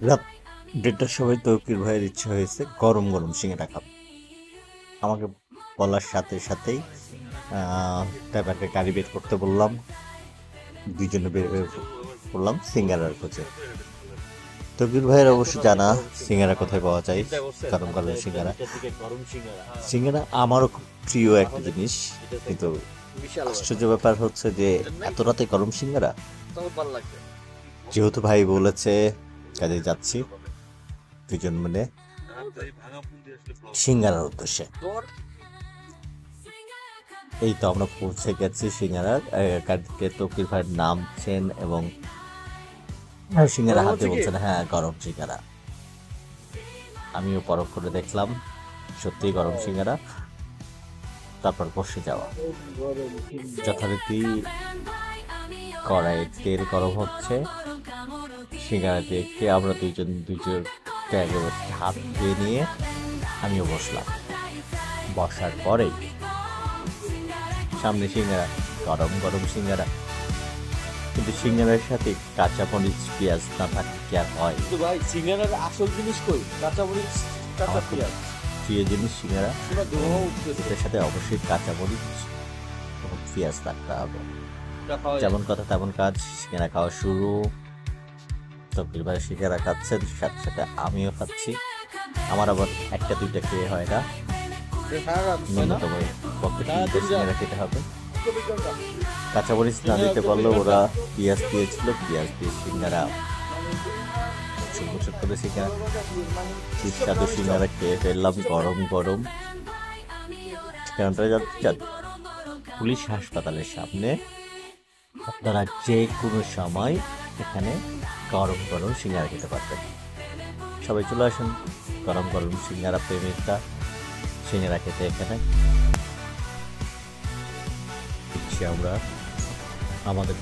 রাত 1:30টার সময় তৌকির ভাইয়ের ইচ্ছা হয়েছে গরম গরম সিঙ্গারা খাবে। আমাকে বলার সাথে সাথেই তারপরে গাড়ি বের করতে বললাম, দুইজনে বের হয়ে পড়লাম সিঙ্গারার খোঁজে। তৌকির ভাইয়ের অবশ্য জানা সিঙ্গারা কোথায় পাওয়া যায়, গরম গরম সিঙ্গারা। সিঙ্গারা আমারও খুব প্রিয় একটা জিনিস, কিন্তু আশ্চর্য ব্যাপার হচ্ছে যে এত রাতে গরম সিঙ্গারা। যেহেতু ভাই বলেছে কাজে যাচ্ছি, দুজন মিলে সিঙ্গারার উদ্দেশ্যে। এই তো আমরা পৌঁছে গেছি সিঙ্গারার গাড়িতে। তৌকির ভাইয়ের নামছেন এবং সিঙ্গারা হাতে বলছেন হ্যাঁ গরম সিঙ্গারা। আমিও পরখ করে দেখলাম সত্যি গরম সিঙ্গারা। তারপর বসে যাওয়া, যথারীতি কড়াইয়ে তেল গরম হচ্ছে, সিঙ্গারা দেখে আমরা দুজন আগে হাত ধুয়ে নিয়ে আমিও বসলাম। বসার পরেই সামনে সিঙ্গারা, গরম গরম সিঙ্গারা। কিন্তু সিঙ্গারার সাথে কাঁচা মরিচ পেঁয়াজ না থাকলে কি আর হয়? ভাই সিঙ্গারার আসল জিনিস কই? কাঁচা মরিচ, কাঁচা পেঁয়াজ। প্রিয় জিনিস সিঙ্গারা, এটার সাথে অবশ্যই কাঁচা মরিচ এবং পেঁয়াজ থাকতে হবে। যেমন কথা তেমন কাজ, সিঙ্গারা খাওয়া শুরু। তৌকির ভাই সিঙ্গারা খাচ্ছেন, সাথে সাথে আমিও খাচ্ছি। আমার আবার একটা দুইটা খেয়ে হয় না, ন্যূনতম পক্ষে তিনটে সিঙ্গারা খেতে হবে। কাঁচামরিচ না দিতে পারলেও ওরা পেঁয়াজ দিয়েছিল, পেঁয়াজ দিয়ে সিঙ্গারা ছোট করে সিঙ্গারা সুস্বাদু সিঙ্গারা খেয়ে ফেললাম গরম গরম। ঠিকানাটা যাচ্ছে পুলিশ হাসপাতালের সামনে। আপনারা যে কোনো সময় এখানে গরম গরম সিঙ্গারা খেতে পারবেন। সবাই চলে আসুন গরম গরম সিঙ্গারা প্রেমিকরা সিঙ্গারা খেতে এখানে। আমরা আমাদের